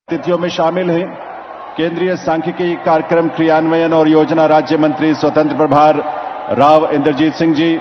अतिथियों में शामिल हैं केंद्रीय सांख्यिकी कार्यक्रम क्रियान्वयन और योजना राज्य मंत्री स्वतंत्र प्रभार राव इंद्रजीत सिंह जी,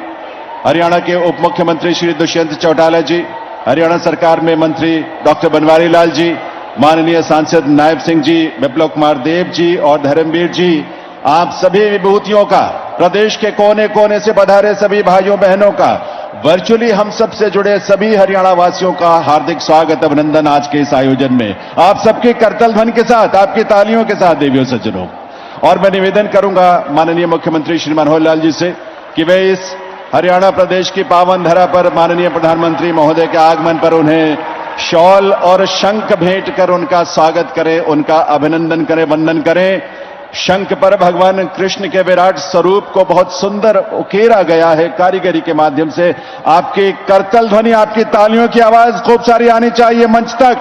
हरियाणा के उप मुख्यमंत्री श्री दुष्यंत चौटाला जी, हरियाणा सरकार में मंत्री डॉक्टर बनवारी लाल जी, माननीय सांसद नायब सिंह जी, विप्लव कुमार देव जी और धर्मवीर जी, आप सभी विभूतियों का, प्रदेश के कोने कोने से पधारे सभी भाइयों बहनों का, वर्चुअली हम सबसे जुड़े सभी हरियाणा वासियों का हार्दिक स्वागत, अभिनंदन आज के इस आयोजन में। आप सबके करतल ध्वनि के साथ, आपकी तालियों के साथ देवियों सज्जनों। और मैं निवेदन करूंगा माननीय मुख्यमंत्री श्री मनोहर लाल जी से कि वे इस हरियाणा प्रदेश की पावन धरा पर माननीय प्रधानमंत्री महोदय के आगमन पर उन्हें शॉल और शंख भेंट कर उनका स्वागत करें, उनका अभिनंदन करें, वंदन करें। शंख पर भगवान कृष्ण के विराट स्वरूप को बहुत सुंदर उकेरा गया है कारीगरी के माध्यम से। आपकी करतल ध्वनि, आपकी तालियों की आवाज खूब सारी आनी चाहिए मंच तक।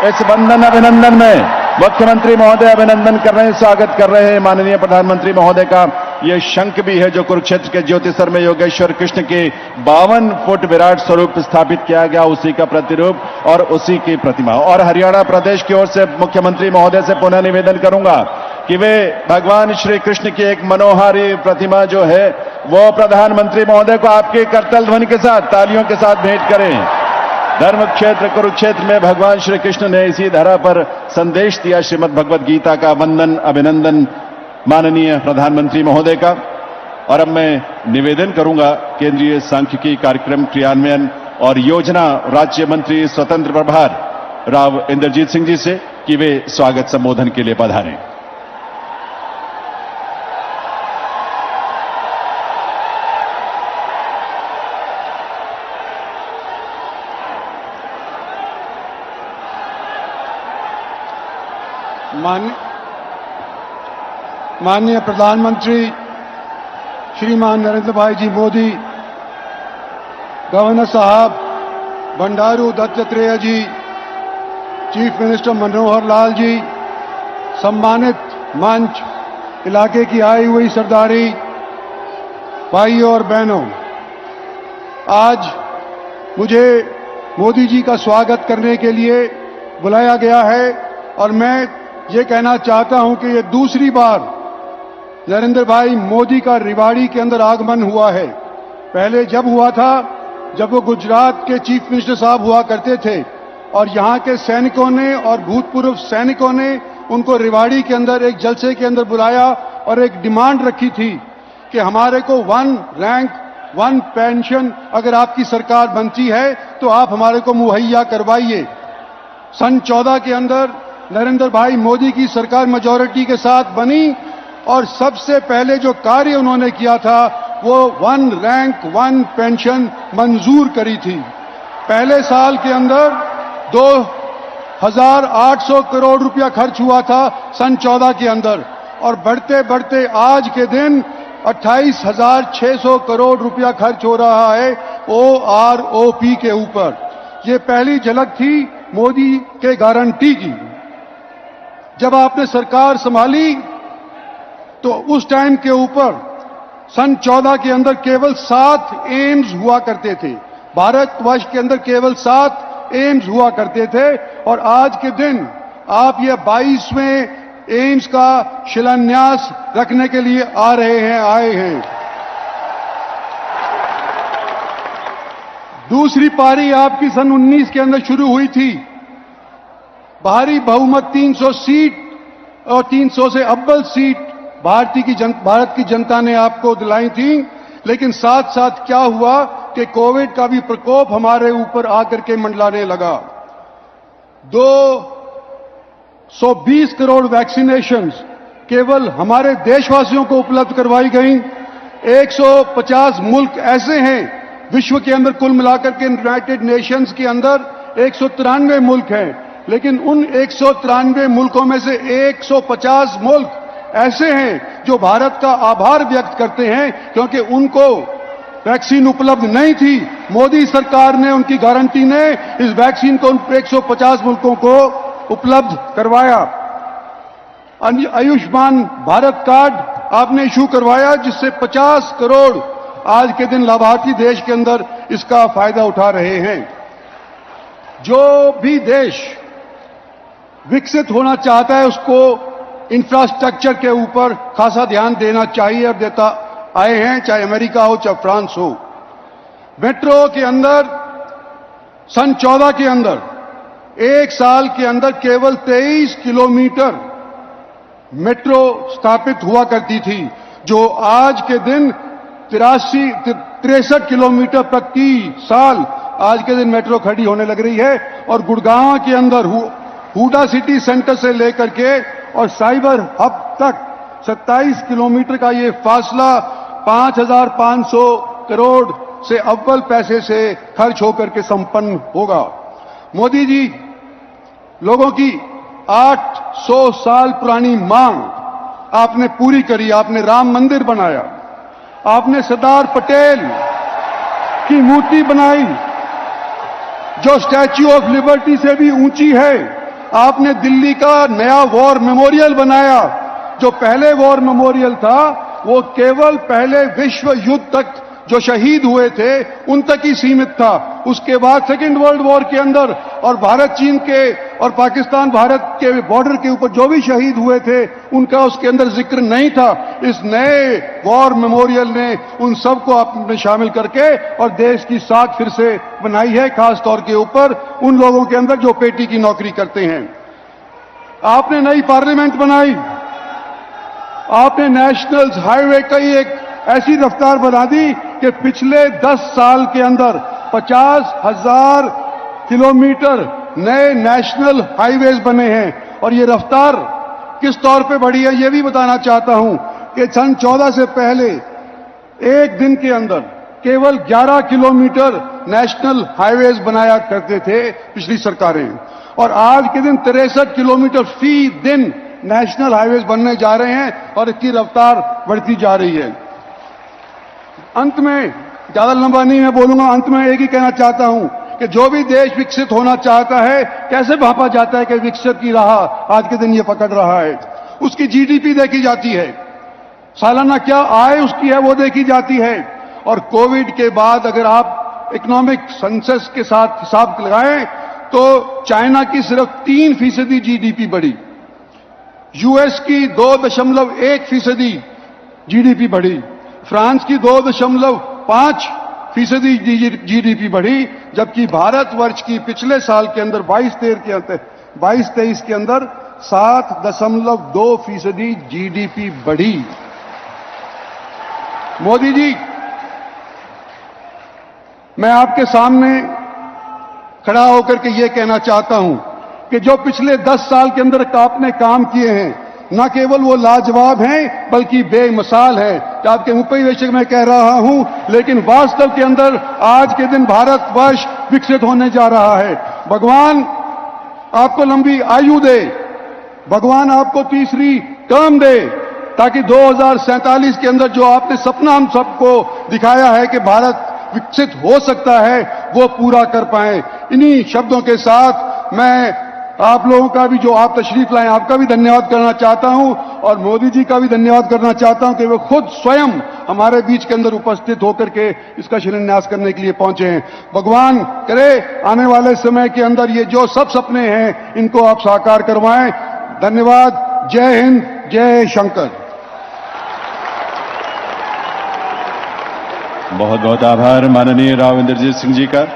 इस वंदन अभिनंदन में मुख्यमंत्री महोदय अभिनंदन कर रहे हैं, स्वागत कर रहे हैं माननीय प्रधानमंत्री महोदय का। यह शंख भी है जो कुरुक्षेत्र के ज्योतिसर में योगेश्वर कृष्ण के 52 फुट विराट स्वरूप स्थापित किया गया, उसी का प्रतिरूप और उसी की प्रतिमा। और हरियाणा प्रदेश की ओर से मुख्यमंत्री महोदय से पुनः निवेदन करूंगा कि वे भगवान श्री कृष्ण की एक मनोहारी प्रतिमा जो है वो प्रधानमंत्री महोदय को आपके करतल ध्वनि के साथ, तालियों के साथ भेंट करें। धर्म क्षेत्र कुरुक्षेत्र में भगवान श्री कृष्ण ने इसी धरा पर संदेश दिया श्रीमद् भगवद गीता का। वंदन अभिनंदन माननीय प्रधानमंत्री महोदय का। और अब मैं निवेदन करूंगा केंद्रीय सांख्यिकी कार्यक्रम क्रियान्वयन और योजना राज्य मंत्री स्वतंत्र प्रभार राव इंद्रजीत सिंह जी से कि वे स्वागत संबोधन के लिए पधारें। माननीय प्रधानमंत्री श्रीमान नरेंद्र भाई जी मोदी, गवर्नर साहब बंडारू दत्तात्रेय जी, चीफ मिनिस्टर मनोहर लाल जी, सम्मानित मंच, इलाके की आई हुई सरदारी, भाइयों और बहनों, आज मुझे मोदी जी का स्वागत करने के लिए बुलाया गया है और मैं ये कहना चाहता हूं कि ये दूसरी बार नरेंद्र भाई मोदी का रेवाड़ी के अंदर आगमन हुआ है। पहले जब हुआ था, जब वो गुजरात के चीफ मिनिस्टर साहब हुआ करते थे और यहां के सैनिकों ने और भूतपूर्व सैनिकों ने उनको रेवाड़ी के अंदर एक जलसे के अंदर बुलाया और एक डिमांड रखी थी कि हमारे को 1 रैंक 1 पेंशन अगर आपकी सरकार बनती है तो आप हमारे को मुहैया करवाइए। सन 14 के अंदर नरेंद्र भाई मोदी की सरकार मेजॉरिटी के साथ बनी और सबसे पहले जो कार्य उन्होंने किया था वो 1 रैंक 1 पेंशन मंजूर करी थी। पहले साल के अंदर 2,800 करोड़ रुपया खर्च हुआ था सन 14 के अंदर और बढ़ते बढ़ते आज के दिन 28,600 करोड़ रुपया खर्च हो रहा है OROP के ऊपर। ये पहली झलक थी मोदी के गारंटी की। जब आपने सरकार संभाली तो उस टाइम के ऊपर सन 14 के अंदर केवल 7 एम्स हुआ करते थे। भारतवर्ष के अंदर केवल 7 एम्स हुआ करते थे और आज के दिन आप ये 22वें एम्स का शिलान्यास रखने के लिए आए हैं। दूसरी पारी आपकी सन 19 के अंदर शुरू हुई थी। भारी बहुमत 300 सीट और 300 से अव्वल सीट भारत की जनता ने आपको दिलाई थी। लेकिन साथ साथ क्या हुआ कि कोविड का भी प्रकोप हमारे ऊपर आकर के मंडलाने लगा। 220 करोड़ वैक्सीनेशंस केवल हमारे देशवासियों को उपलब्ध करवाई गई। 150 मुल्क ऐसे हैं विश्व के अंदर, कुल मिलाकर के यूनाइटेड नेशंस के अंदर 193 मुल्क हैं, लेकिन उन 193 मुल्कों में से 150 मुल्क ऐसे हैं जो भारत का आभार व्यक्त करते हैं क्योंकि उनको वैक्सीन उपलब्ध नहीं थी। मोदी सरकार ने, उनकी गारंटी ने इस वैक्सीन को उन 150 मुल्कों को उपलब्ध करवाया। आयुष्मान भारत कार्ड आपने इशू करवाया जिससे 50 करोड़ आज के दिन लाभार्थी देश के अंदर इसका फायदा उठा रहे हैं। जो भी देश विकसित होना चाहता है उसको इंफ्रास्ट्रक्चर के ऊपर खासा ध्यान देना चाहिए और देता आए हैं, चाहे अमेरिका हो चाहे फ्रांस हो। मेट्रो के अंदर सन 14 के अंदर एक साल के अंदर केवल 23 किलोमीटर मेट्रो स्थापित हुआ करती थी, जो आज के दिन 63 किलोमीटर प्रति साल आज के दिन मेट्रो खड़ी होने लग रही है। और गुड़गांव के अंदर हुडा सिटी सेंटर से लेकर के और साइबर हब तक 27 किलोमीटर का ये फासला 5,500 करोड़ से अव्वल पैसे से खर्च होकर के संपन्न होगा। मोदी जी, लोगों की 800 साल पुरानी मांग आपने पूरी करी। आपने राम मंदिर बनाया, आपने सरदार पटेल की मूर्ति बनाई जो स्टैच्यू ऑफ लिबर्टी से भी ऊंची है। आपने दिल्ली का नया वॉर मेमोरियल बनाया, जो पहले वॉर मेमोरियल था वो केवल पहले विश्व युद्ध तक जो शहीद हुए थे उन तक ही सीमित था। उसके बाद सेकेंड वर्ल्ड वॉर के अंदर और भारत चीन के और पाकिस्तान भारत के बॉर्डर के ऊपर जो भी शहीद हुए थे उनका उसके अंदर जिक्र नहीं था। इस नए वॉर मेमोरियल ने उन सबको अपने शामिल करके और देश की साख फिर से बनाई है, खास तौर के ऊपर उन लोगों के अंदर जो पेटी की नौकरी करते हैं। आपने नई पार्लियामेंट बनाई, आपने नेशनल हाईवे का एक ऐसी रफ्तार बना दी कि पिछले 10 साल के अंदर 50,000 किलोमीटर नए नेशनल हाईवेज बने हैं। और ये रफ्तार किस तौर पे बढ़ी है ये भी बताना चाहता हूं कि सन 14 से पहले एक दिन के अंदर केवल 11 किलोमीटर नेशनल हाईवेज बनाया करते थे पिछली सरकारें, और आज के दिन 63 किलोमीटर फी दिन नेशनल हाईवेज बनने जा रहे हैं और इसकी रफ्तार बढ़ती जा रही है। अंत में, ज्यादा लंबा नहीं मैं बोलूंगा, अंत में एक ही कहना चाहता हूं कि जो भी देश विकसित होना चाहता है, कैसे भांपा जाता है कि विकसित की राह आज के दिन ये पकड़ रहा है। उसकी जीडीपी देखी जाती है, सालाना क्या आय उसकी है वो देखी जाती है। और कोविड के बाद अगर आप इकोनॉमिक सेंसस के साथ हिसाब लगाएं तो चाइना की सिर्फ 3% जीडीपी बढ़ी, यूएस की 2.1% जीडीपी बढ़ी, फ्रांस की 2.5% जीडीपी बढ़ी, जबकि भारतवर्ष की पिछले साल के अंदर 22-23 के अंदर 7.2% जीडीपी बढ़ी। मोदी जी, मैं आपके सामने खड़ा होकर के ये कहना चाहता हूं कि जो पिछले 10 साल के अंदर आपने काम किए हैं, न केवल वो लाजवाब हैं बल्कि बेमिसाल है। कि आपके उपनिवेशक मैं कह रहा हूं, लेकिन वास्तव के अंदर आज के दिन भारतवर्ष विकसित होने जा रहा है। भगवान आपको लंबी आयु दे, भगवान आपको तीसरी टर्म दे, ताकि 2047 के अंदर जो आपने सपना हम सबको दिखाया है कि भारत विकसित हो सकता है, वो पूरा कर पाए। इन्हीं शब्दों के साथ मैं आप लोगों का भी, जो आप तशरीफ लाए, आपका भी धन्यवाद करना चाहता हूं और मोदी जी का भी धन्यवाद करना चाहता हूं कि वे खुद स्वयं हमारे बीच के अंदर उपस्थित होकर के इसका शिलान्यास करने के लिए पहुंचे हैं। भगवान करे आने वाले समय के अंदर ये जो सब सपने हैं इनको आप साकार करवाएं। धन्यवाद। जय हिंद, जय शंकर। बहुत बहुत आभार माननीय राव इंद्रजीत सिंह जी का।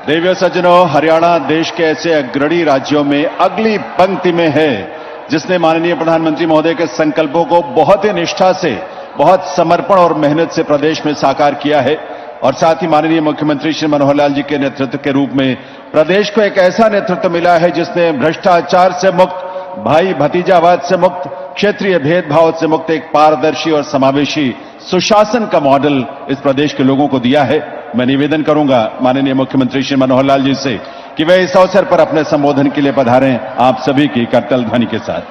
देवियों सज्जनों, हरियाणा देश के ऐसे अग्रणी राज्यों में अगली पंक्ति में है जिसने माननीय प्रधानमंत्री महोदय के संकल्पों को बहुत ही निष्ठा से, बहुत समर्पण और मेहनत से प्रदेश में साकार किया है। और साथ ही माननीय मुख्यमंत्री श्री मनोहर लाल जी के नेतृत्व के रूप में प्रदेश को एक ऐसा नेतृत्व मिला है जिसने भ्रष्टाचार से मुक्त, भाई भतीजावाद से मुक्त, क्षेत्रीय भेदभाव से मुक्त एक पारदर्शी और समावेशी सुशासन का मॉडल इस प्रदेश के लोगों को दिया है। मैं निवेदन करूंगा माननीय मुख्यमंत्री श्री मनोहर लाल जी से कि वे इस अवसर पर अपने संबोधन के लिए पधारें आप सभी की करतल ध्वनि के साथ।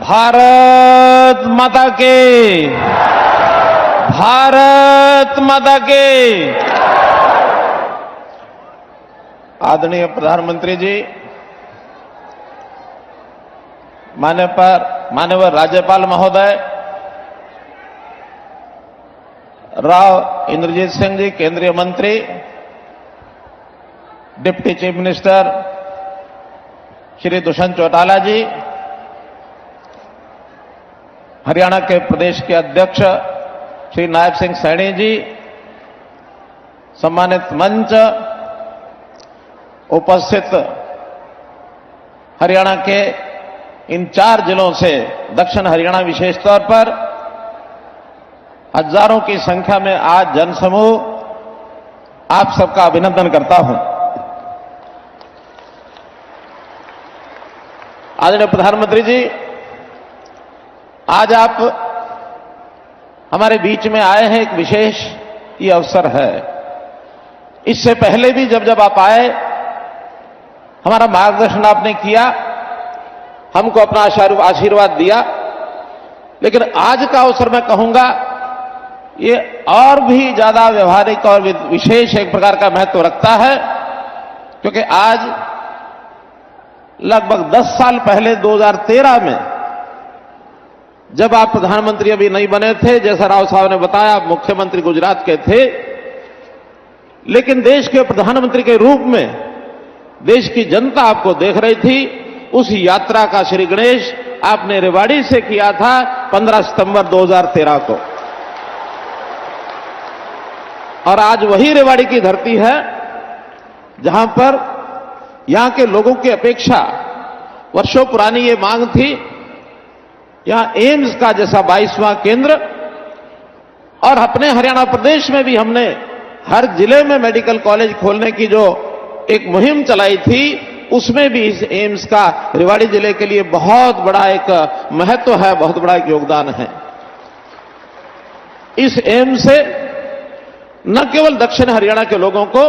भारत माता के, भारत माता के। आदरणीय प्रधानमंत्री जी, माननीय राज्यपाल महोदय, राव इंद्रजीत सिंह जी, केंद्रीय मंत्री, deputy chief minister Shri Dushyant Chautala ji, Haryana के प्रदेश के अध्यक्ष श्री नायब सिंह सैनी जी, सम्मानित मंच, उपस्थित हरियाणा के इन 4 जिलों से दक्षिण हरियाणा विशेष तौर पर हजारों की संख्या में आज जनसमूह, आप सबका अभिनंदन करता हूं। आदरणीय प्रधानमंत्री जी, आज आप हमारे बीच में आए हैं, एक विशेष ये अवसर है। इससे पहले भी जब जब आप आए, हमारा मार्गदर्शन आपने किया, हमको अपना आशीर्वाद दिया, लेकिन आज का अवसर मैं कहूंगा ये और भी ज्यादा व्यवहारिक और विशेष एक प्रकार का महत्व रखता है, क्योंकि आज लगभग 10 साल पहले 2013 में जब आप प्रधानमंत्री अभी नहीं बने थे, जैसा राव साहब ने बताया, आप मुख्यमंत्री गुजरात के थे, लेकिन देश के प्रधानमंत्री के रूप में देश की जनता आपको देख रही थी। उस यात्रा का श्री गणेश आपने रेवाड़ी से किया था 15 सितंबर 2013 को, और आज वही रेवाड़ी की धरती है जहां पर यहां के लोगों की अपेक्षा वर्षों पुरानी ये मांग थी, यहां एम्स का जैसा 22वां केंद्र, और अपने हरियाणा प्रदेश में भी हमने हर जिले में मेडिकल कॉलेज खोलने की जो एक मुहिम चलाई थी, उसमें भी इस एम्स का रेवाड़ी जिले के लिए बहुत बड़ा एक महत्व है, बहुत बड़ा एक योगदान है। इस एम्स से न केवल दक्षिण हरियाणा के लोगों को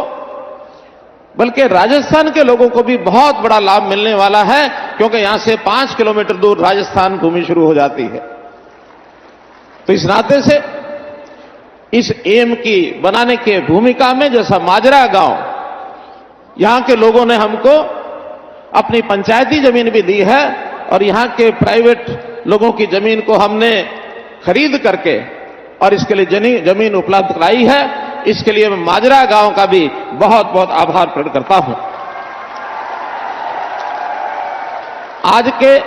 बल्कि राजस्थान के लोगों को भी बहुत बड़ा लाभ मिलने वाला है, क्योंकि यहां से 5 किलोमीटर दूर राजस्थान भूमि शुरू हो जाती है। तो इस नाते से इस एम की बनाने के भूमिका में, जैसा माजरा गांव, यहां के लोगों ने हमको अपनी पंचायती जमीन भी दी है, और यहां के प्राइवेट लोगों की जमीन को हमने खरीद करके और इसके लिए जमीन उपलब्ध कराई है। इसके लिए मैं माजरा गांव का भी बहुत बहुत आभार प्रकट करता हूं। आज के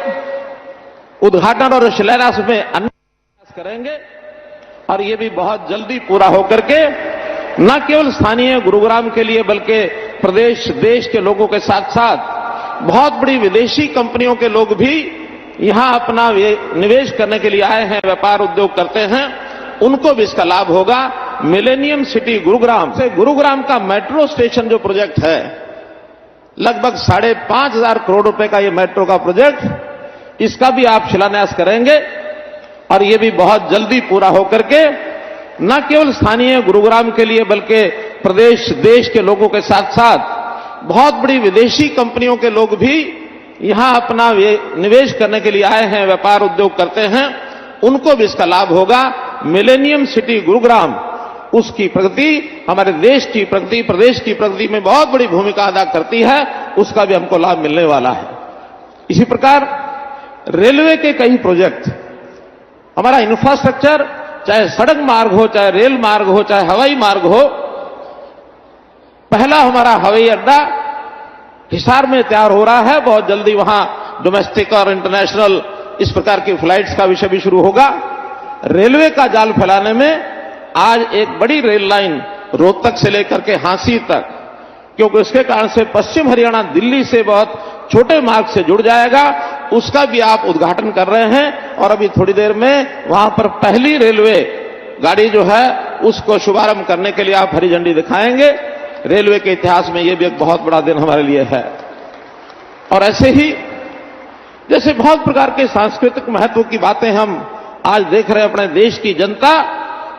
उद्घाटन और शिलान्यास में अन्य प्रयास करेंगे, और ये भी बहुत जल्दी पूरा होकर के न केवल स्थानीय गुरुग्राम के लिए बल्कि प्रदेश देश के लोगों के साथ साथ बहुत बड़ी विदेशी कंपनियों के लोग भी यहां अपना निवेश करने के लिए आए हैं, व्यापार उद्योग करते हैं, उनको भी इसका लाभ होगा। मिलेनियम सिटी गुरुग्राम से गुरुग्राम का मेट्रो स्टेशन जो प्रोजेक्ट है, लगभग 5,500 करोड़ रुपए का ये मेट्रो का प्रोजेक्ट, इसका भी आप शिलान्यास करेंगे, और ये भी बहुत जल्दी पूरा होकर के न केवल स्थानीय गुरुग्राम के लिए बल्कि प्रदेश देश के लोगों के साथ साथ बहुत बड़ी विदेशी कंपनियों के लोग भी यहां अपना निवेश करने के लिए आए हैं, व्यापार उद्योग करते हैं, उनको भी इसका लाभ होगा। मिलेनियम सिटी गुरुग्राम, उसकी प्रगति हमारे देश की प्रगति, प्रदेश की प्रगति में बहुत बड़ी भूमिका अदा करती है, उसका भी हमको लाभ मिलने वाला है। इसी प्रकार रेलवे के कई प्रोजेक्ट, हमारा इंफ्रास्ट्रक्चर, चाहे सड़क मार्ग हो, चाहे रेल मार्ग हो, चाहे हवाई मार्ग हो, पहला हमारा हवाई अड्डा हिसार में तैयार हो रहा है, बहुत जल्दी वहां डोमेस्टिक और इंटरनेशनल इस प्रकार की फ्लाइट्स का विषय भी शुरू होगा। रेलवे का जाल फैलाने में आज एक बड़ी रेल लाइन रोहतक से लेकर के हांसी तक, क्योंकि उसके कारण से पश्चिम हरियाणा दिल्ली से बहुत छोटे मार्ग से जुड़ जाएगा, उसका भी आप उद्घाटन कर रहे हैं, और अभी थोड़ी देर में वहां पर पहली रेलवे गाड़ी जो है उसको शुभारंभ करने के लिए आप हरी झंडी दिखाएंगे। रेलवे के इतिहास में यह भी एक बहुत बड़ा दिन हमारे लिए है। और ऐसे ही जैसे बहुत प्रकार के सांस्कृतिक महत्व की बातें हम आज देख रहे हैं, अपने देश की जनता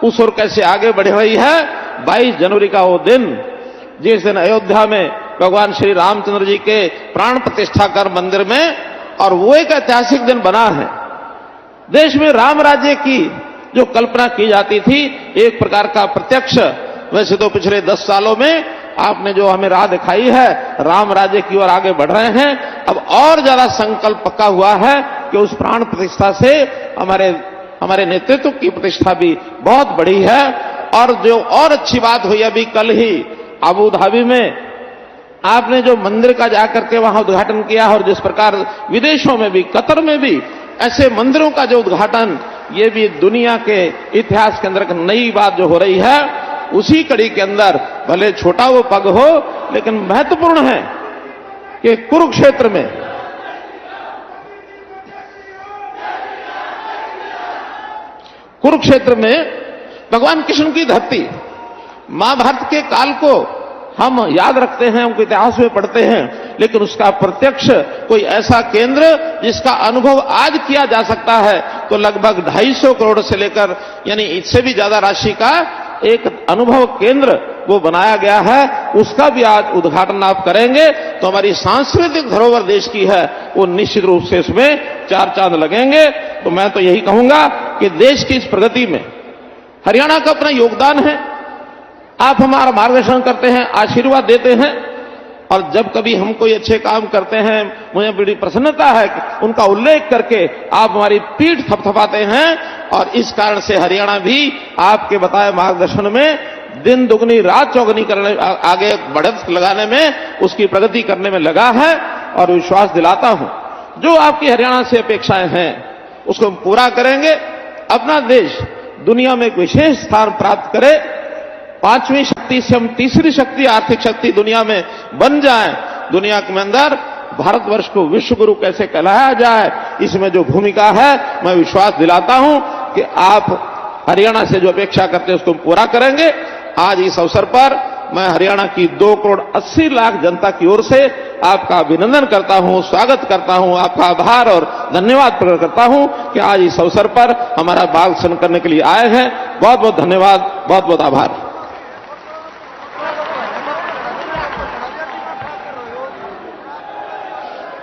उस ओर कैसे आगे बढ़ रही है। 22 जनवरी का वो दिन, जिस दिन अयोध्या में भगवान श्री रामचंद्र जी के प्राण प्रतिष्ठा कर मंदिर में, और वो एक ऐतिहासिक दिन बना है। देश में राम राज्य की जो कल्पना की जाती थी, एक प्रकार का प्रत्यक्ष, वैसे तो पिछले 10 सालों में आपने जो हमें राह दिखाई है, राम राज्य की ओर आगे बढ़ रहे हैं। अब और ज्यादा संकल्प पक्का हुआ है कि उस प्राण प्रतिष्ठा से हमारे नेतृत्व की प्रतिष्ठा भी बहुत बड़ी है, और जो और अच्छी बात हुई अभी कल ही अबू धाबी में आपने जो मंदिर का जाकर के वहां उद्घाटन किया और जिस प्रकार विदेशों में भी, कतर में भी ऐसे मंदिरों का जो उद्घाटन, ये भी दुनिया के इतिहास के अंदर एक नई बात जो हो रही है। उसी कड़ी के अंदर भले छोटा वो पग हो लेकिन महत्वपूर्ण है कि कुरुक्षेत्र में भगवान कृष्ण की धरती, महाभारत के काल को हम याद रखते हैं, उनके इतिहास में पढ़ते हैं, लेकिन उसका प्रत्यक्ष कोई ऐसा केंद्र जिसका अनुभव आज किया जा सकता है तो लगभग 250 करोड़ से लेकर यानी इससे भी ज्यादा राशि का एक अनुभव केंद्र वो बनाया गया है। उसका भी आज उद्घाटन आप करेंगे तो हमारी सांस्कृतिक धरोहर देश की है, वो निश्चित रूप से इसमें 4 चांद लगेंगे। तो मैं तो यही कहूंगा कि देश की इस प्रगति में हरियाणा का अपना योगदान है। आप हमारा मार्गदर्शन करते हैं, आशीर्वाद देते हैं, और जब कभी हम कोई अच्छे काम करते हैं मुझे बड़ी प्रसन्नता है कि उनका उल्लेख करके आप हमारी पीठ थपथपाते हैं। और इस कारण से हरियाणा भी आपके बताए मार्गदर्शन में दिन दुगनी रात चौगनी करने, आगे बढ़त लगाने में, उसकी प्रगति करने में लगा है। और विश्वास दिलाता हूं जो आपकी हरियाणा से अपेक्षाएं हैं उसको हम पूरा करेंगे। अपना देश दुनिया में एक विशेष स्थान प्राप्त करे, 5वीं शक्ति से हम तीसरी शक्ति, आर्थिक शक्ति दुनिया में बन जाए। दुनिया के अंदर भारतवर्ष को विश्व गुरु कैसे कहलाया जाए, इसमें जो भूमिका है, मैं विश्वास दिलाता हूं कि आप हरियाणा से जो अपेक्षा करते हैं उसको पूरा करेंगे। आज इस अवसर पर मैं हरियाणा की 2 करोड़ 80 लाख जनता की ओर से आपका अभिनंदन करता हूं, स्वागत करता हूं, आपका आभार और धन्यवाद प्रकट करता हूं कि आज इस अवसर पर हमारा मार्गदर्शन करने के लिए आए हैं। बहुत बहुत धन्यवाद, बहुत बहुत आभार।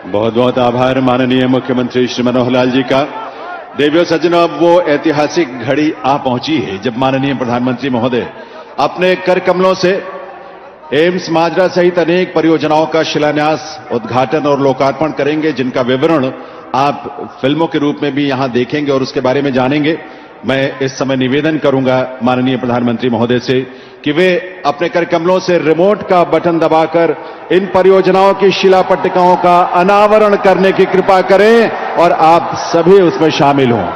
बहुत बहुत आभार माननीय मुख्यमंत्री श्री मनोहर लाल जी का। देवियों सज्जनों, अब वो ऐतिहासिक घड़ी आ पहुंची है जब माननीय प्रधानमंत्री महोदय अपने कर कमलों से एम्स माजरा सहित अनेक परियोजनाओं का शिलान्यास, उद्घाटन और लोकार्पण करेंगे, जिनका विवरण आप फिल्मों के रूप में भी यहां देखेंगे और उसके बारे में जानेंगे। मैं इस समय निवेदन करूंगा माननीय प्रधानमंत्री महोदय से कि वे अपने कर कमलों से रिमोट का बटन दबाकर इन परियोजनाओं की शिलापट्टिकाओं का अनावरण करने की कृपा करें और आप सभी उसमें शामिल हों।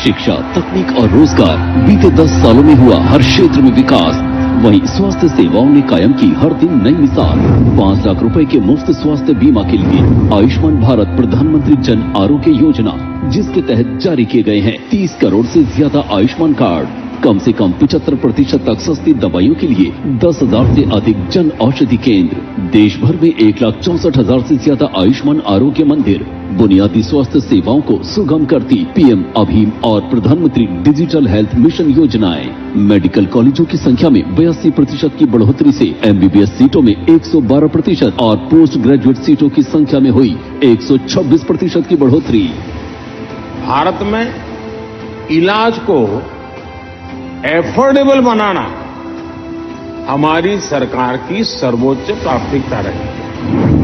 शिक्षा, तकनीक और रोजगार, बीते 10 सालों में हुआ हर क्षेत्र में विकास। वहीं स्वास्थ्य सेवाओं ने कायम की हर दिन नई मिसाल। 5 लाख रुपए के मुफ्त स्वास्थ्य बीमा के लिए आयुष्मान भारत प्रधानमंत्री जन आरोग्य योजना, जिसके तहत जारी किए गए हैं 30 करोड़ से ज्यादा आयुष्मान कार्ड। कम से कम 75% तक सस्ती दवाइयों के लिए 10,000 से अधिक जन औषधि केंद्र। देश भर में 1,64,000 से ज्यादा आयुष्मान आरोग्य मंदिर। बुनियादी स्वास्थ्य सेवाओं को सुगम करती पीएम अभीम और प्रधानमंत्री डिजिटल हेल्थ मिशन योजनाएं। मेडिकल कॉलेजों की संख्या में 82% की बढ़ोतरी से एमबीबीएस सीटों में 112% और पोस्ट ग्रेजुएट सीटों की संख्या में हुई 126% की बढ़ोतरी। भारत में इलाज को एफोर्डेबल बनाना हमारी सरकार की सर्वोच्च प्राथमिकता रही।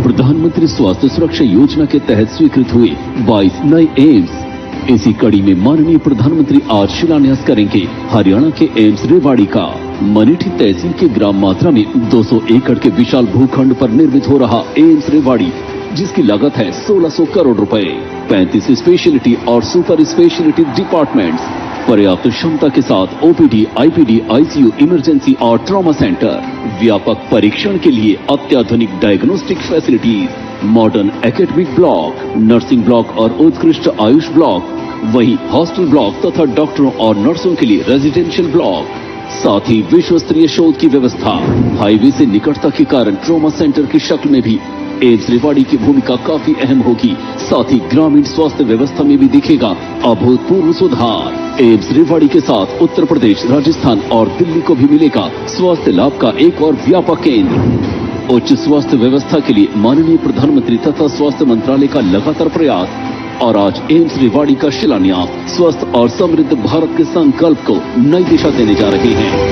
प्रधानमंत्री स्वास्थ्य सुरक्षा योजना के तहत स्वीकृत हुए 22 नए एम्स। इसी कड़ी में माननीय प्रधानमंत्री आज शिलान्यास करेंगे हरियाणा के एम्स रेवाड़ी का। मनीठी तहसील के ग्राम मात्रा में 200 एकड़ के विशाल भूखंड पर निर्मित हो रहा एम्स रेवाड़ी, जिसकी लागत है 1600 करोड़ रुपए। 35 स्पेशलिटी और सुपर स्पेशलिटी डिपार्टमेंट्स, पर्याप्त क्षमता के साथ ओपीडी, आईपीडी, आईसीयू, इमरजेंसी और ट्रॉमा सेंटर, व्यापक परीक्षण के लिए अत्याधुनिक diagnostic facilities, modern academic block, nursing block और उत्कृष्ट आयुष ब्लॉक, वहीं हॉस्टल ब्लॉक तथा डॉक्टरों और नर्सों के लिए रेजिडेंशियल ब्लॉक, साथ ही विश्व स्तरीय शोध की व्यवस्था। हाईवे से निकटता के कारण ट्रॉमा सेंटर की शक्ल में भी एम्स रेवाड़ी की भूमिका काफी अहम होगी। साथ ही ग्रामीण स्वास्थ्य व्यवस्था में भी दिखेगा अभूतपूर्व सुधार। एम्स रेवाड़ी के साथ उत्तर प्रदेश, राजस्थान और दिल्ली को भी मिलेगा स्वास्थ्य लाभ का एक और व्यापक केंद्र। उच्च स्वास्थ्य व्यवस्था के लिए माननीय प्रधानमंत्री तथा स्वास्थ्य मंत्रालय का लगातार प्रयास और आज एम्स रेवाड़ी का शिलान्यास स्वस्थ और समृद्ध भारत के संकल्प को नई दिशा देने जा रहे हैं।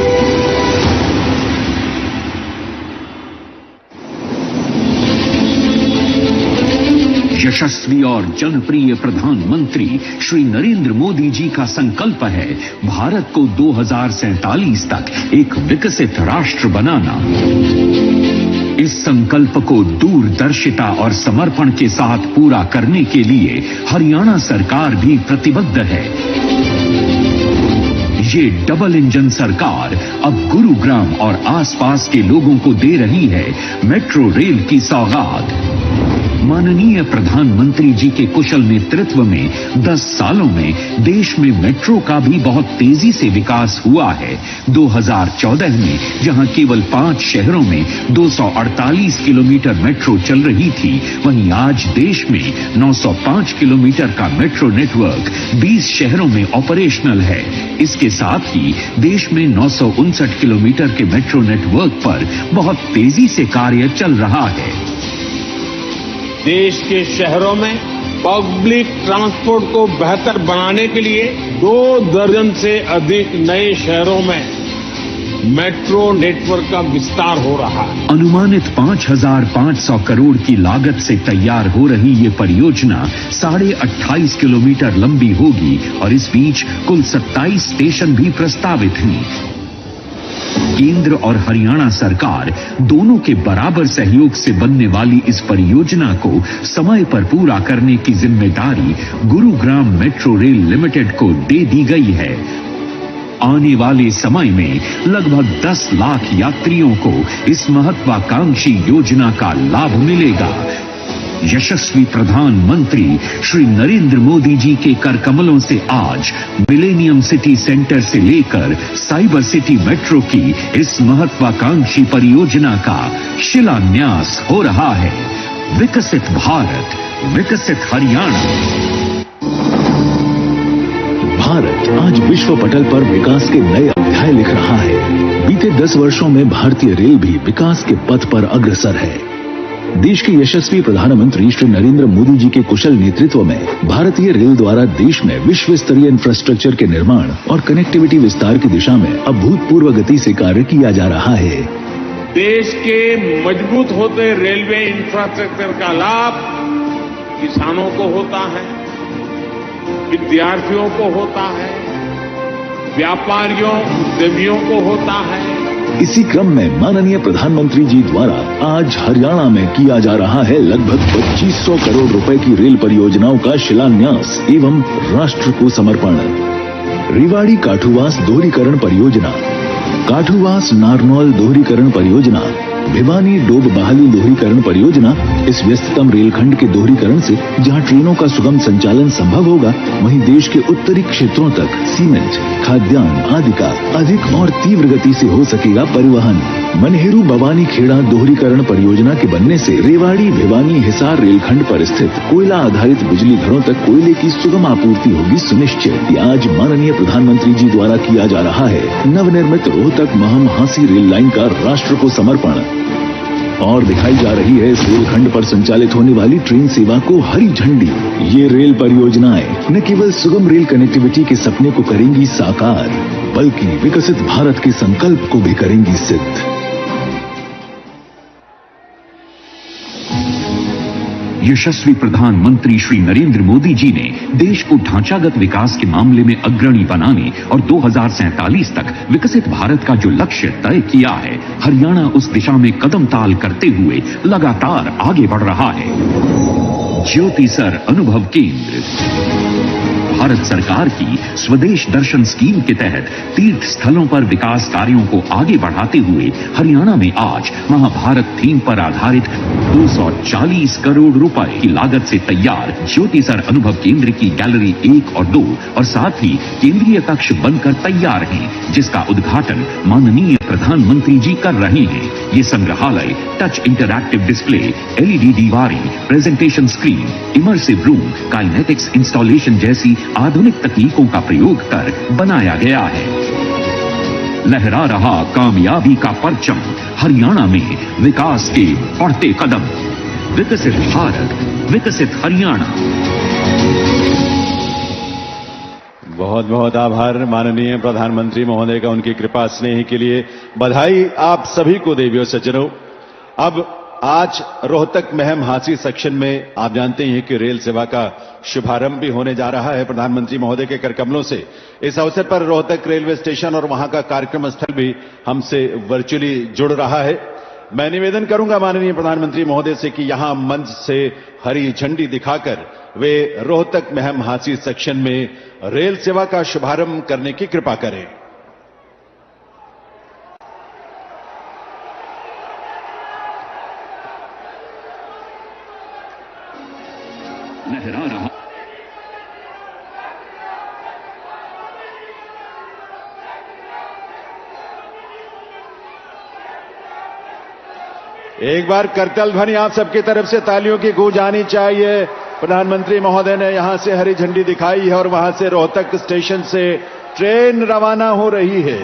यशस्वी और जनप्रिय प्रधानमंत्री श्री नरेंद्र मोदी जी का संकल्प है भारत को 2047 तक एक विकसित राष्ट्र बनाना। इस संकल्प को दूरदर्शिता और समर्पण के साथ पूरा करने के लिए हरियाणा सरकार भी प्रतिबद्ध है। ये डबल इंजन सरकार अब गुरुग्राम और आसपास के लोगों को दे रही है मेट्रो रेल की सौगात। माननीय प्रधानमंत्री जी के कुशल नेतृत्व में 10 सालों में देश में मेट्रो का भी बहुत तेजी से विकास हुआ है। 2014 में जहां केवल 5 शहरों में 248 किलोमीटर मेट्रो चल रही थी, वहीं आज देश में 905 किलोमीटर का मेट्रो नेटवर्क 20 शहरों में ऑपरेशनल है। इसके साथ ही देश में 959 किलोमीटर के मेट्रो नेटवर्क पर बहुत तेजी से कार्य चल रहा है। देश के शहरों में पब्लिक ट्रांसपोर्ट को बेहतर बनाने के लिए 2 दर्जन से अधिक नए शहरों में मेट्रो नेटवर्क का विस्तार हो रहा है। अनुमानित 5,500 करोड़ की लागत से तैयार हो रही ये परियोजना 28.5 किलोमीटर लंबी होगी और इस बीच कुल 27 स्टेशन भी प्रस्तावित हैं। केंद्र और हरियाणा सरकार दोनों के बराबर सहयोग से बनने वाली इस परियोजना को समय पर पूरा करने की जिम्मेदारी गुरुग्राम मेट्रो रेल लिमिटेड को दे दी गई है। आने वाले समय में लगभग 10 लाख यात्रियों को इस महत्वाकांक्षी योजना का लाभ मिलेगा। यशस्वी प्रधानमंत्री श्री नरेंद्र मोदी जी के कर कमलों से आज मिलेनियम सिटी सेंटर से लेकर साइबर सिटी मेट्रो की इस महत्वाकांक्षी परियोजना का शिलान्यास हो रहा है। विकसित भारत, विकसित हरियाणा। भारत आज विश्व पटल पर विकास के नए अध्याय लिख रहा है। बीते 10 वर्षों में भारतीय रेल भी विकास के पथ पर अग्रसर है। देश के यशस्वी प्रधानमंत्री श्री नरेंद्र मोदी जी के कुशल नेतृत्व में भारतीय रेल द्वारा देश में विश्व स्तरीय इंफ्रास्ट्रक्चर के निर्माण और कनेक्टिविटी विस्तार की दिशा में अभूतपूर्व गति से कार्य किया जा रहा है। देश के मजबूत होते रेलवे इंफ्रास्ट्रक्चर का लाभ किसानों को होता है, विद्यार्थियों को होता है, व्यापारियों, उद्यमियों को होता है। इसी क्रम में माननीय प्रधानमंत्री जी द्वारा आज हरियाणा में किया जा रहा है लगभग 2500 करोड़ रुपए की रेल परियोजनाओं का शिलान्यास एवं राष्ट्र को समर्पण। रेवाड़ी काठुवास दोहरीकरण परियोजना, काठुवास नारनौल दोहरीकरण परियोजना, भिवानी डोब बहाली दोहरीकरण परियोजना। इस व्यस्ततम रेलखंड के दोहरीकरण से जहां ट्रेनों का सुगम संचालन संभव होगा, वहीं देश के उत्तरी क्षेत्रों तक सीमेंट, खाद्यान्न आदि का अधिक और तीव्र गति से हो सकेगा परिवहन। मनहेरू बवानी खेड़ा दोहरीकरण परियोजना के बनने से रेवाड़ी भिवानी हिसार रेलखंड पर स्थित कोयला आधारित बिजली घरों तक कोयले की सुगम आपूर्ति होगी सुनिश्चित। आज माननीय प्रधानमंत्री जी द्वारा किया जा रहा है नवनिर्मित रोहतक महम हांसी रेल लाइन का राष्ट्र को समर्पण। और दिखाई जा रही है इस रेलखंड पर संचालित होने वाली ट्रेन सेवा को हरी झंडी। ये रेल परियोजनाएं न केवल सुगम रेल कनेक्टिविटी के सपने को करेंगी साकार, बल्कि विकसित भारत के संकल्प को भी करेंगी सिद्ध। यशस्वी प्रधानमंत्री श्री नरेंद्र मोदी जी ने देश को ढांचागत विकास के मामले में अग्रणी बनाने और 2047 तक विकसित भारत का जो लक्ष्य तय किया है, हरियाणा उस दिशा में कदम ताल करते हुए लगातार आगे बढ़ रहा है। ज्योति सर अनुभव केंद्र। भारत सरकार की स्वदेश दर्शन स्कीम के तहत तीर्थ स्थलों पर विकास कार्यों को आगे बढ़ाते हुए हरियाणा में आज महाभारत थीम पर आधारित 240 करोड़ रुपए की लागत से तैयार ज्योतिसर अनुभव केंद्र की गैलरी 1 और 2 और साथ ही केंद्रीय कक्ष बनकर तैयार है, जिसका उद्घाटन माननीय प्रधानमंत्री जी कर रहे हैं। ये संग्रहालय टच इंटरैक्टिव डिस्प्ले, एलईडी दीवारें, presentation screen, immersive room, kinetics installation जैसी आधुनिक तकनीकों का प्रयोग कर बनाया गया है। लहरा रहा कामयाबी का परचम, हरियाणा में विकास के बढ़ते कदम। विकसित भारत, विकसित हरियाणा। बहुत बहुत आभार माननीय प्रधानमंत्री महोदय का उनकी कृपा स्नेह के लिए। बधाई आप सभी को देवियों सज्जनों। अब आज रोहतक महम हांसी सेक्शन में आप जानते हैं कि रेल सेवा का शुभारंभ भी होने जा रहा है प्रधानमंत्री महोदय के करकमलों से। इस अवसर पर रोहतक रेलवे स्टेशन और वहां का कार्यक्रम स्थल भी हमसे वर्चुअली जुड़ रहा है। मैं निवेदन करूंगा माननीय प्रधानमंत्री महोदय से कि यहां मंच से हरी झंडी दिखाकर वे रोहतक महम हांसी सेक्शन में रेल सेवा का शुभारंभ करने की कृपा करें। लहरा रहा एक बार करतल ध्वनि आप सबकी तरफ से तालियों की गूंज आनी चाहिए। प्रधानमंत्री महोदय ने यहां से हरी झंडी दिखाई है और वहां से रोहतक स्टेशन से ट्रेन रवाना हो रही है।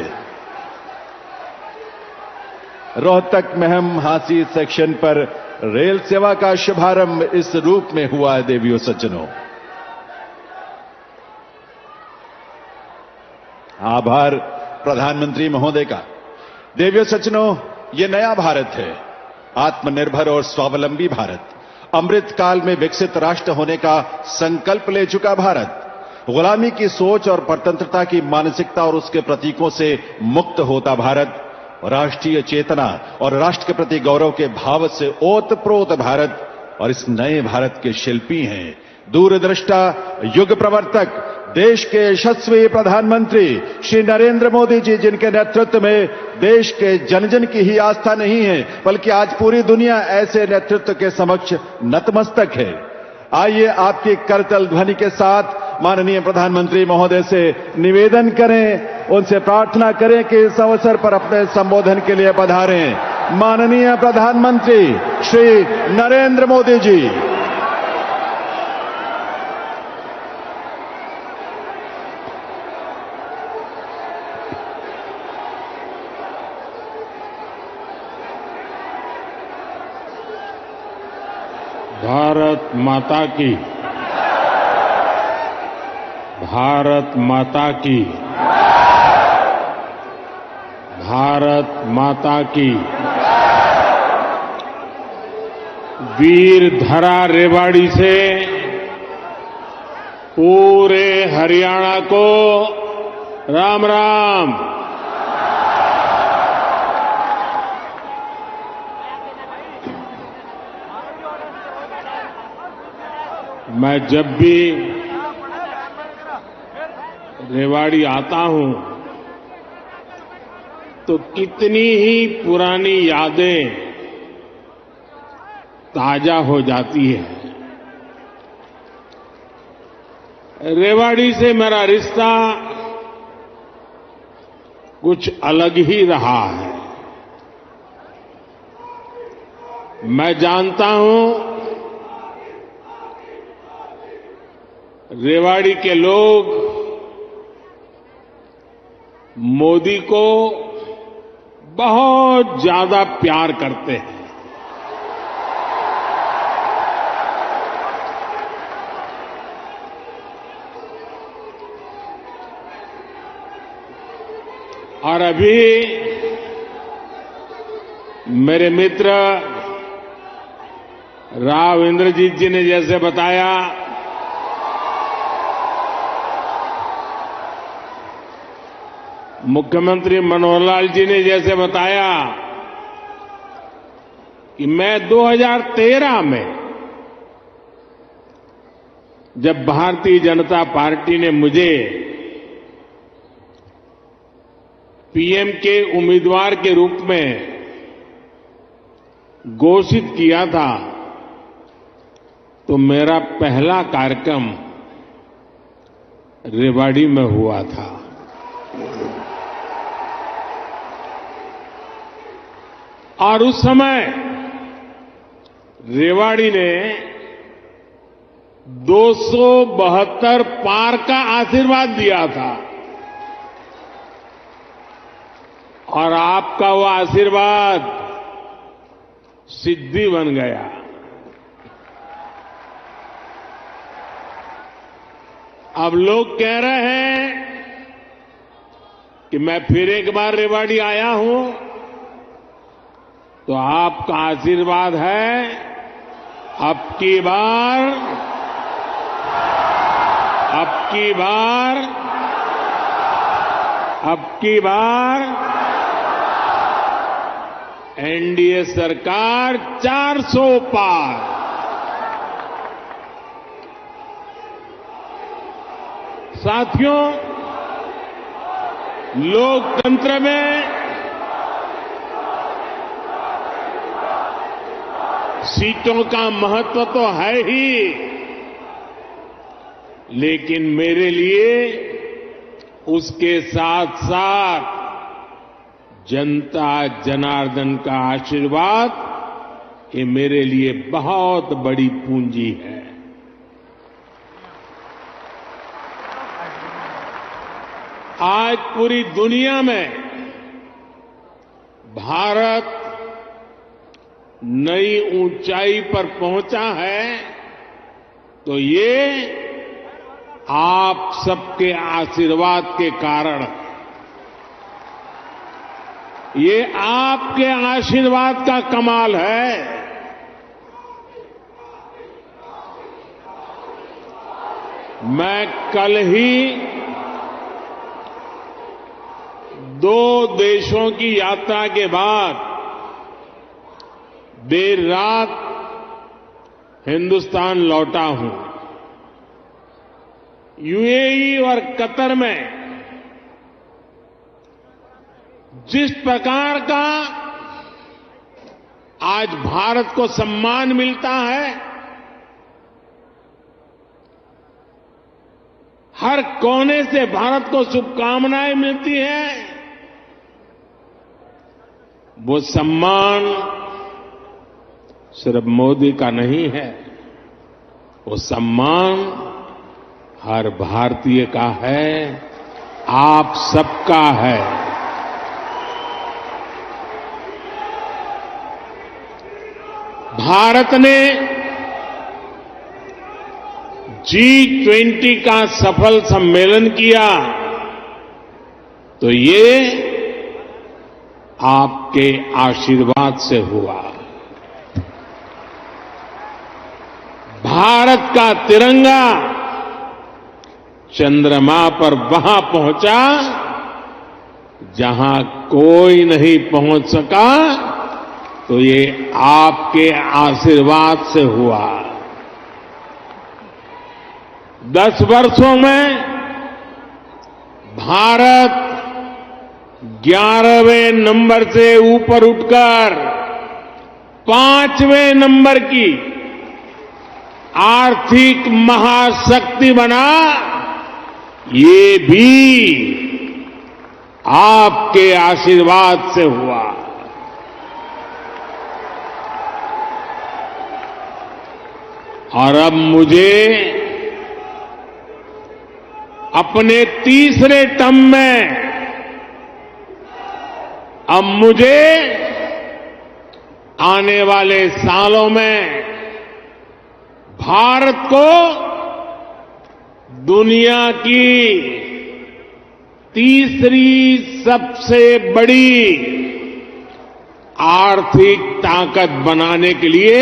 रोहतक महम हांसी सेक्शन पर रेल सेवा का शुभारंभ इस रूप में हुआ है देवियों सज्जनों। आभार प्रधानमंत्री महोदय का। देवियों सज्जनों, ये नया भारत है, आत्मनिर्भर और स्वावलंबी भारत, अमृत काल में विकसित राष्ट्र होने का संकल्प ले चुका भारत, गुलामी की सोच और परतंत्रता की मानसिकता और उसके प्रतीकों से मुक्त होता भारत, राष्ट्रीय चेतना और राष्ट्र के प्रति गौरव के भाव से ओतप्रोत भारत। और इस नए भारत के शिल्पी हैं दूरदृष्टा युग प्रवर्तक देश के यशस्वी प्रधानमंत्री श्री नरेंद्र मोदी जी, जिनके नेतृत्व में देश के जन जन की ही आस्था नहीं है बल्कि आज पूरी दुनिया ऐसे नेतृत्व के समक्ष नतमस्तक है। आइए आपकी करतल ध्वनि के साथ माननीय प्रधानमंत्री महोदय से निवेदन करें, उनसे प्रार्थना करें कि इस अवसर पर अपने संबोधन के लिए पधारें। माननीय प्रधानमंत्री श्री नरेंद्र मोदी जी। भारत माता की, भारत माता की, भारत माता की। वीर धरा रेवाड़ी से पूरे हरियाणा को राम राम। मैं जब भी रेवाड़ी आता हूं तो कितनी ही पुरानी यादें ताजा हो जाती है। रेवाड़ी से मेरा रिश्ता कुछ अलग ही रहा है। मैं जानता हूं रेवाड़ी के लोग मोदी को बहुत ज्यादा प्यार करते हैं। और अभी मेरे मित्र राव इंद्रजीत जी ने जैसे बताया, मुख्यमंत्री मनोहर लाल जी ने जैसे बताया कि मैं 2013 में जब भारतीय जनता पार्टी ने मुझे पीएम के उम्मीदवार के रूप में घोषित किया था, तो मेरा पहला कार्यक्रम रेवाड़ी में हुआ था। और उस समय रेवाड़ी ने 272 पार का आशीर्वाद दिया था और आपका वो आशीर्वाद सिद्धि बन गया। अब लोग कह रहे हैं कि मैं फिर एक बार रेवाड़ी आया हूं, तो आपका आशीर्वाद है अब की बार एनडीए सरकार 400 पार। साथियों, लोकतंत्र में सीटों का महत्व तो है ही, लेकिन मेरे लिए उसके साथ साथ जनता जनार्दन का आशीर्वाद ये मेरे लिए बहुत बड़ी पूंजी है। आज पूरी दुनिया में भारत नई ऊंचाई पर पहुंचा है, तो ये आप सबके आशीर्वाद के कारण, ये आपके आशीर्वाद का कमाल है। मैं कल ही 2 देशों की यात्रा के बाद देर रात हिंदुस्तान लौटा हूं। यूएई और कतर में जिस प्रकार का आज भारत को सम्मान मिलता है, हर कोने से भारत को शुभकामनाएं मिलती हैं, वो सम्मान सिर्फ मोदी का नहीं है, वो सम्मान हर भारतीय का है, आप सबका है। भारत ने G20 का सफल सम्मेलन किया, तो ये आपके आशीर्वाद से हुआ। भारत का तिरंगा चंद्रमा पर वहां पहुंचा जहां कोई नहीं पहुंच सका, तो ये आपके आशीर्वाद से हुआ। 10 वर्षों में भारत 11वें नंबर से ऊपर उठकर 5वें नंबर की आर्थिक महाशक्ति बना, ये भी आपके आशीर्वाद से हुआ। और अब मुझे अपने तीसरे टर्म में आने वाले सालों में भारत को दुनिया की तीसरी सबसे बड़ी आर्थिक ताकत बनाने के लिए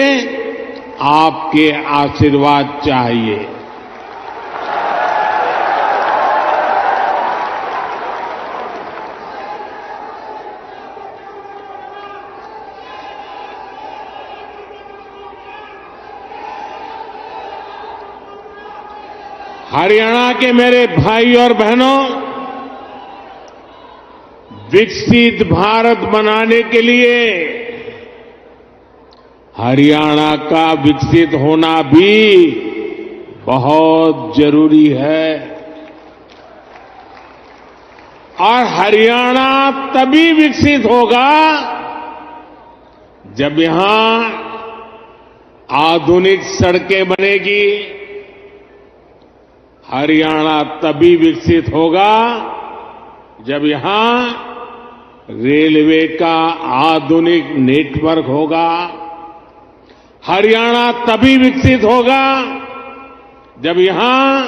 आपके आशीर्वाद चाहिए। हरियाणा के मेरे भाई और बहनों, विकसित भारत बनाने के लिए हरियाणा का विकसित होना भी बहुत जरूरी है। और हरियाणा तभी विकसित होगा जब यहां आधुनिक सड़कें बनेगी। हरियाणा तभी विकसित होगा जब यहां रेलवे का आधुनिक नेटवर्क होगा। हरियाणा तभी विकसित होगा जब यहां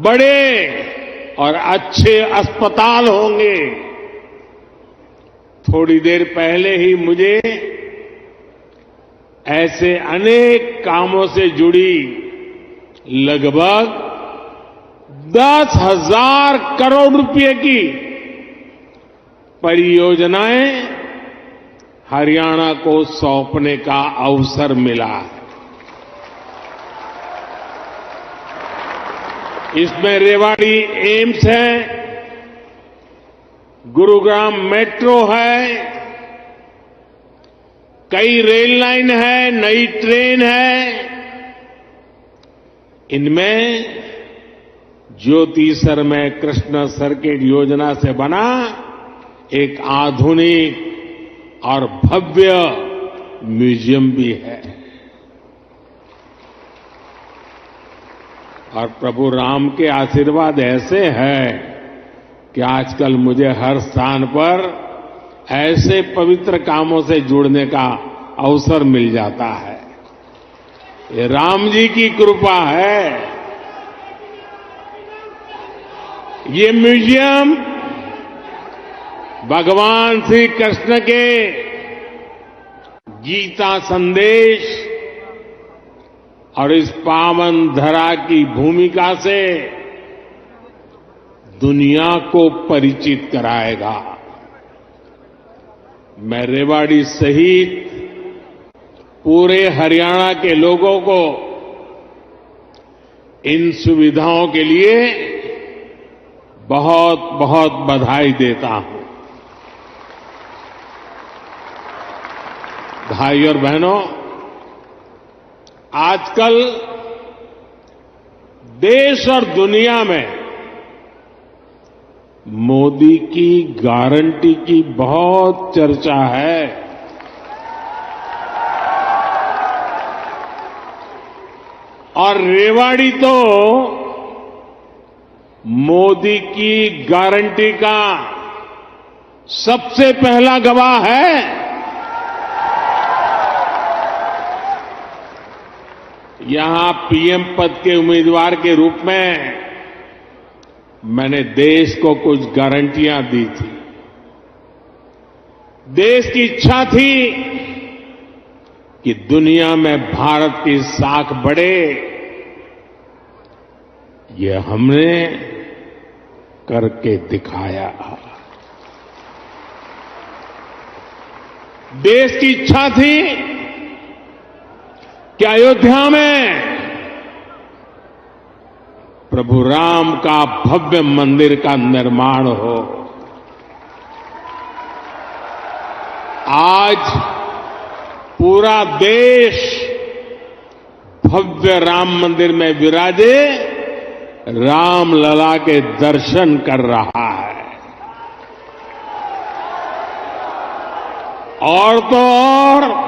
बड़े और अच्छे अस्पताल होंगे। थोड़ी देर पहले ही मुझे ऐसे अनेक कामों से जुड़ी लगभग 10,000 करोड़ रुपए की परियोजनाएं हरियाणा को सौंपने का अवसर मिला है। इसमें रेवाड़ी एम्स है, गुरुग्राम मेट्रो है, कई रेल लाइन है, नई ट्रेन है। इनमें ज्योति सरमय कृष्ण सर्किट योजना से बना एक आधुनिक और भव्य म्यूजियम भी है। और प्रभु राम के आशीर्वाद ऐसे हैं कि आजकल मुझे हर स्थान पर ऐसे पवित्र कामों से जुड़ने का अवसर मिल जाता है। ये राम जी की कृपा है। ये म्यूजियम भगवान श्री कृष्ण के गीता संदेश और इस पावन धरा की भूमिका से दुनिया को परिचित कराएगा। मैं रेवाड़ी सहित पूरे हरियाणा के लोगों को इन सुविधाओं के लिए बहुत बहुत बधाई देता हूं। भाई और बहनों, आजकल देश और दुनिया में मोदी की गारंटी की बहुत चर्चा है। और रेवाड़ी तो मोदी की गारंटी का सबसे पहला गवाह है। यहां पीएम पद के उम्मीदवार के रूप में मैंने देश को कुछ गारंटियां दी थी। देश की इच्छा थी कि दुनिया में भारत की साख बढ़े। ये हमने करके दिखाया। देश की इच्छा थी कि अयोध्या में प्रभु राम का भव्य मंदिर का निर्माण हो। आज पूरा देश भव्य राम मंदिर में विराजे राम लला के दर्शन कर रहा है। और तो और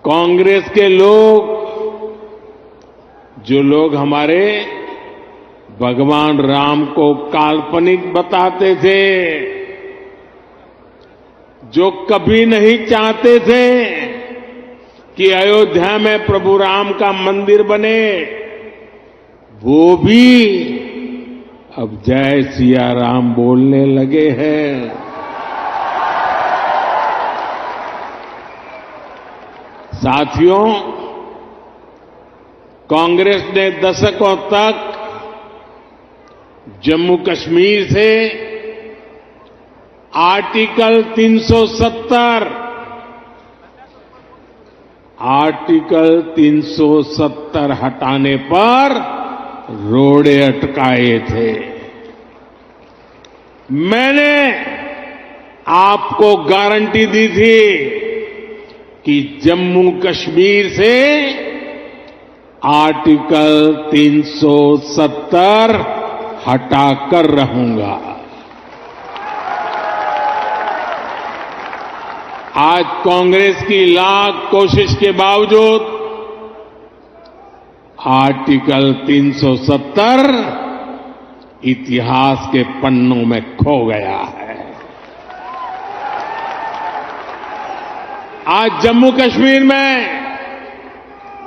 कांग्रेस के लोग, जो लोग हमारे भगवान राम को काल्पनिक बताते थे, जो कभी नहीं चाहते थे कि अयोध्या में प्रभु राम का मंदिर बने, वो भी अब जय सिया राम बोलने लगे हैं। साथियों, कांग्रेस ने दशकों तक जम्मू कश्मीर से आर्टिकल 370 हटाने पर रोड़े अटकाए थे। मैंने आपको गारंटी दी थी कि जम्मू कश्मीर से आर्टिकल 370 हटाकर रहूंगा। आज कांग्रेस की लाख कोशिश के बावजूद आर्टिकल 370 इतिहास के पन्नों में खो गया है। आज जम्मू कश्मीर में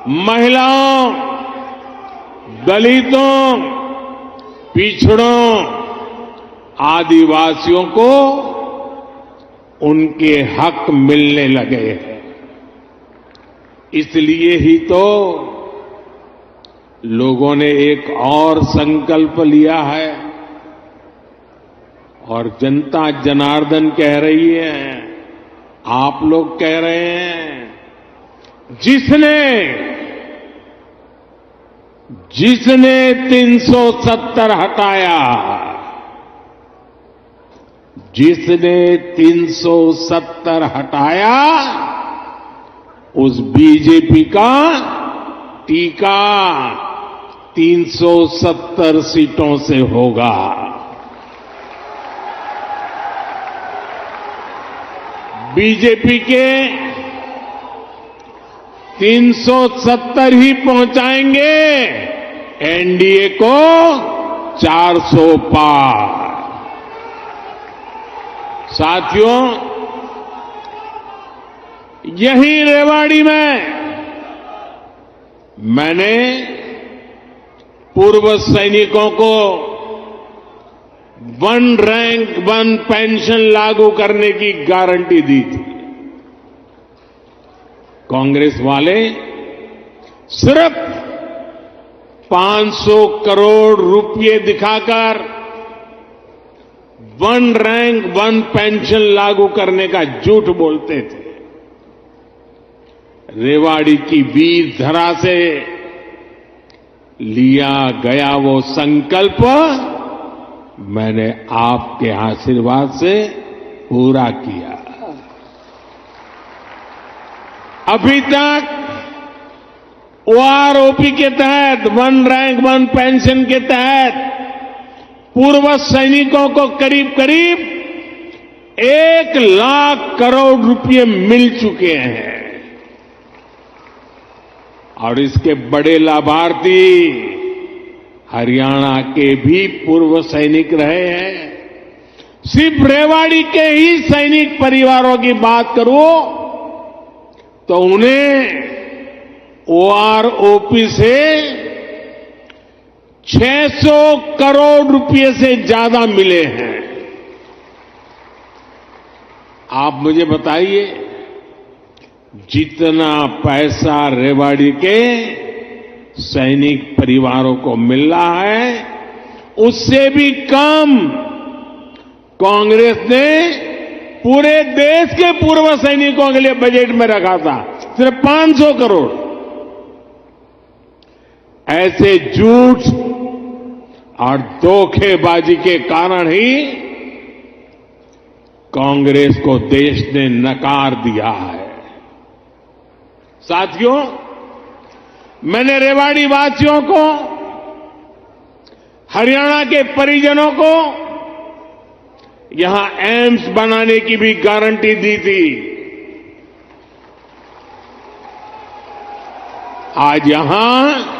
महिलाओं, दलितों, पिछड़ों, आदिवासियों को उनके हक मिलने लगे हैं। इसलिए ही तो लोगों ने एक और संकल्प लिया है और जनता जनार्दन कह रही है, आप लोग कह रहे हैं, जिसने 370 हटाया, जिसने 370 हटाया, उस बीजेपी का टीका 370 सीटों से होगा। बीजेपी के 370 ही पहुंचाएंगे एनडीए को 400 पार। साथियों, यही रेवाड़ी में मैंने पूर्व सैनिकों को 1 रैंक 1 पेंशन लागू करने की गारंटी दी थी। कांग्रेस वाले सिर्फ 500 करोड़ रुपए दिखाकर 1 रैंक 1 पेंशन लागू करने का झूठ बोलते थे। रेवाड़ी की वीर धरा से लिया गया वो संकल्प मैंने आपके आशीर्वाद से पूरा किया। अभी तक ओआरओपी के तहत 1 रैंक 1 पेंशन के तहत पूर्व सैनिकों को करीब करीब 1 लाख करोड़ रुपए मिल चुके हैं और इसके बड़े लाभार्थी हरियाणा के भी पूर्व सैनिक रहे हैं। सिर्फ रेवाड़ी के ही सैनिक परिवारों की बात करूं तो उन्हें ओआरओपी से 600 करोड़ रुपए से ज्यादा मिले हैं। आप मुझे बताइए, जितना पैसा रेवाड़ी के सैनिक परिवारों को मिल रहा है, उससे भी कम कांग्रेस ने पूरे देश के पूर्व सैनिकों के लिए बजट में रखा था, सिर्फ 500 करोड़। ऐसे झूठ और धोखेबाजी के कारण ही कांग्रेस को देश ने नकार दिया है। साथियों, मैंने रेवाड़ी वासियों को, हरियाणा के परिजनों को यहां एम्स बनाने की भी गारंटी दी थी। आज यहां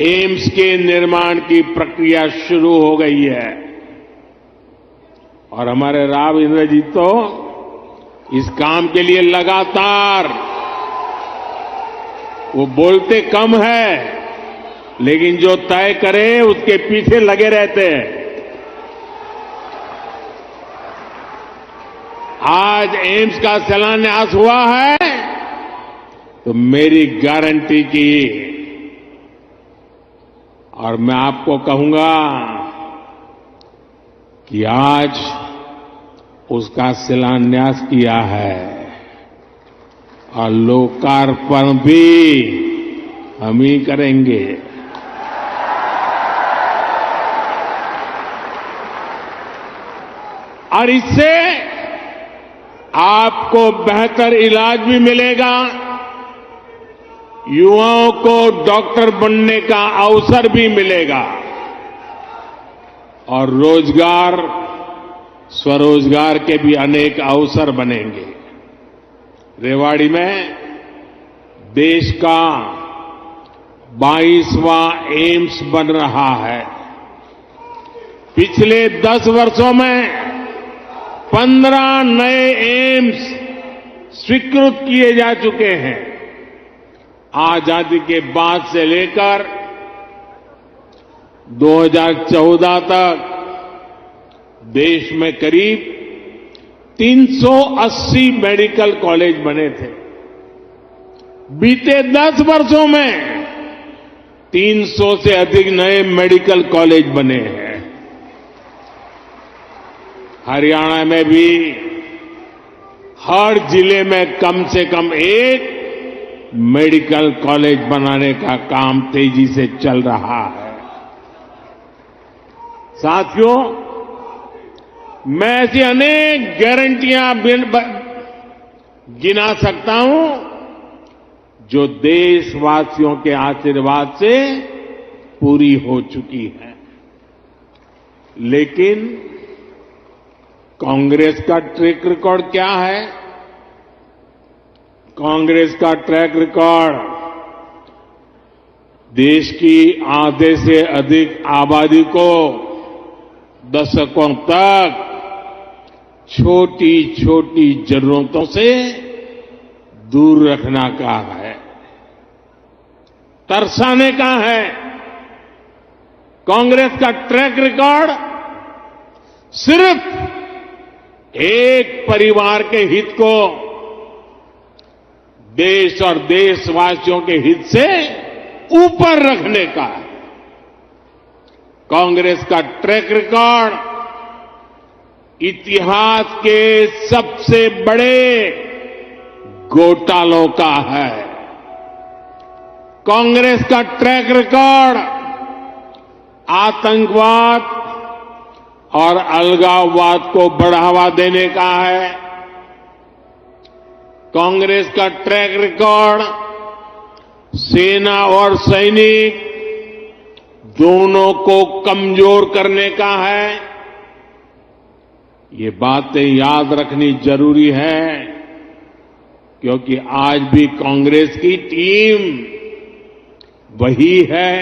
एम्स के निर्माण की प्रक्रिया शुरू हो गई है और हमारे राव इंद्रजीत तो इस काम के लिए लगातार, वो बोलते कम है लेकिन जो तय करे उसके पीछे लगे रहते हैं। आज एम्स का शिलान्यास हुआ है तो मेरी गारंटी की, और मैं आपको कहूंगा कि आज उसका शिलान्यास किया है और लोकार्पण भी हम ही करेंगे। और इससे आपको बेहतर इलाज भी मिलेगा, युवाओं को डॉक्टर बनने का अवसर भी मिलेगा और रोजगार, स्वरोजगार के भी अनेक अवसर बनेंगे। रेवाड़ी में देश का 22वां एम्स बन रहा है। पिछले 10 वर्षों में 15 नए एम्स स्वीकृत किए जा चुके हैं। आजादी के बाद से लेकर 2014 तक देश में करीब 380 मेडिकल कॉलेज बने थे। बीते 10 वर्षों में 300 से अधिक नए मेडिकल कॉलेज बने हैं। हरियाणा में भी हर जिले में कम से कम एक मेडिकल कॉलेज बनाने का काम तेजी से चल रहा है। साथियों, मैं ऐसी अनेक गारंटियां गिना सकता हूं जो देशवासियों के आशीर्वाद से पूरी हो चुकी है। लेकिन कांग्रेस का ट्रैक रिकॉर्ड क्या है? कांग्रेस का ट्रैक रिकॉर्ड देश की आधे से अधिक आबादी को दशकों तक छोटी छोटी जरूरतों से दूर रखना का है, तरसाने का है। कांग्रेस का ट्रैक रिकॉर्ड सिर्फ एक परिवार के हित को देश और देशवासियों के हित से ऊपर रखने का है। कांग्रेस का ट्रैक रिकॉर्ड इतिहास के सबसे बड़े घोटालों का है। कांग्रेस का ट्रैक रिकॉर्ड आतंकवाद और अलगाववाद को बढ़ावा देने का है। कांग्रेस का ट्रैक रिकॉर्ड सेना और सैनिक दोनों को कमजोर करने का है। ये बातें याद रखनी जरूरी है, क्योंकि आज भी कांग्रेस की टीम वही है,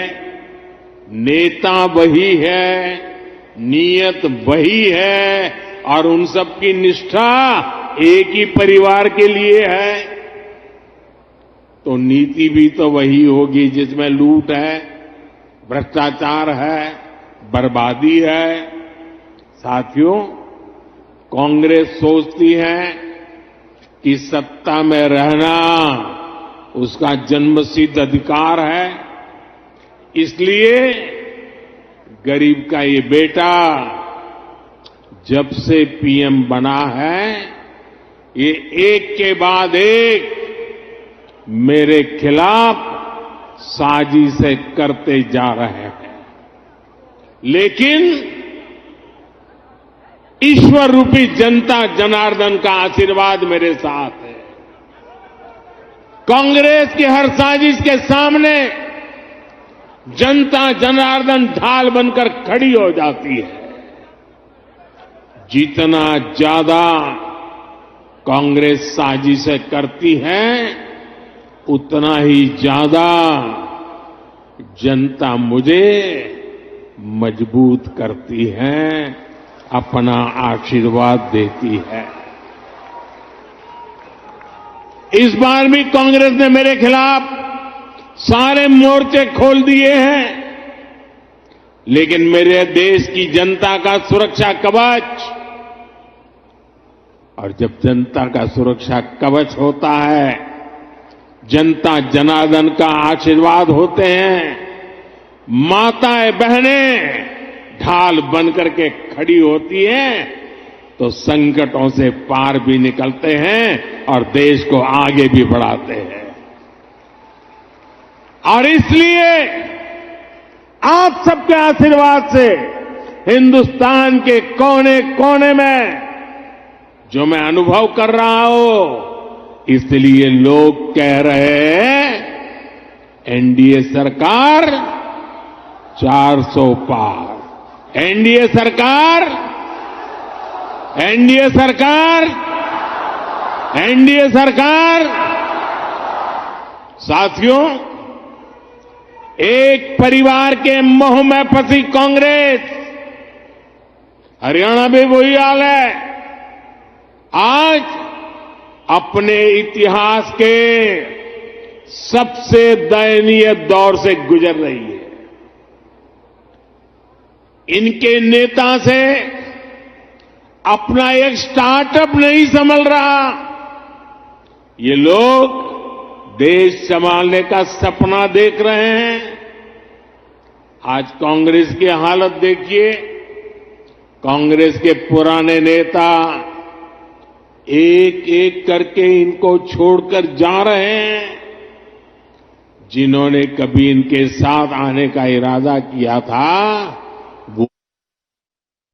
नेता वही है, नीयत वही है और उन सब की निष्ठा एक ही परिवार के लिए है। तो नीति भी तो वही होगी जिसमें लूट है, भ्रष्टाचार है, बर्बादी है। साथियों, कांग्रेस सोचती है कि सत्ता में रहना उसका जन्मसिद्ध अधिकार है, इसलिए गरीब का ये बेटा जब से पीएम बना है, ये एक के बाद एक मेरे खिलाफ साजिशें करते जा रहे हैं। लेकिन ईश्वर रूपी जनता जनार्दन का आशीर्वाद मेरे साथ है। कांग्रेस की हर साजिश के सामने जनता जनार्दन ढाल बनकर खड़ी हो जाती है। जितना ज्यादा कांग्रेस साजिशें करती है, उतना ही ज्यादा जनता मुझे मजबूत करती है, अपना आशीर्वाद देती है। इस बार भी कांग्रेस ने मेरे खिलाफ सारे मोर्चे खोल दिए हैं, लेकिन मेरे देश की जनता का सुरक्षा कवच, और जब जनता का सुरक्षा कवच होता है, जनता जनार्दन का आशीर्वाद होते हैं, माताएं बहनें ढाल बनकर के खड़ी होती हैं, तो संकटों से पार भी निकलते हैं और देश को आगे भी बढ़ाते हैं। और इसलिए आप सबके आशीर्वाद से हिंदुस्तान के कोने कोने में जो मैं अनुभव कर रहा हूं, इसलिए लोग कह रहे हैं एनडीए सरकार 400 पार। एनडीए सरकार, एनडीए सरकार, एनडीए सरकार। साथियों, एक परिवार के मोह में फंसी कांग्रेस, हरियाणा में वही हाल है। आज अपने इतिहास के सबसे दयनीय दौर से गुजर रही है। इनके नेता से अपना एक स्टार्टअप नहीं संभल रहा। ये लोग देश संभालने का सपना देख रहे हैं। आज कांग्रेस की हालत देखिए। कांग्रेस के पुराने नेता एक एक करके इनको छोड़कर जा रहे हैं। जिन्होंने कभी इनके साथ आने का इरादा किया था,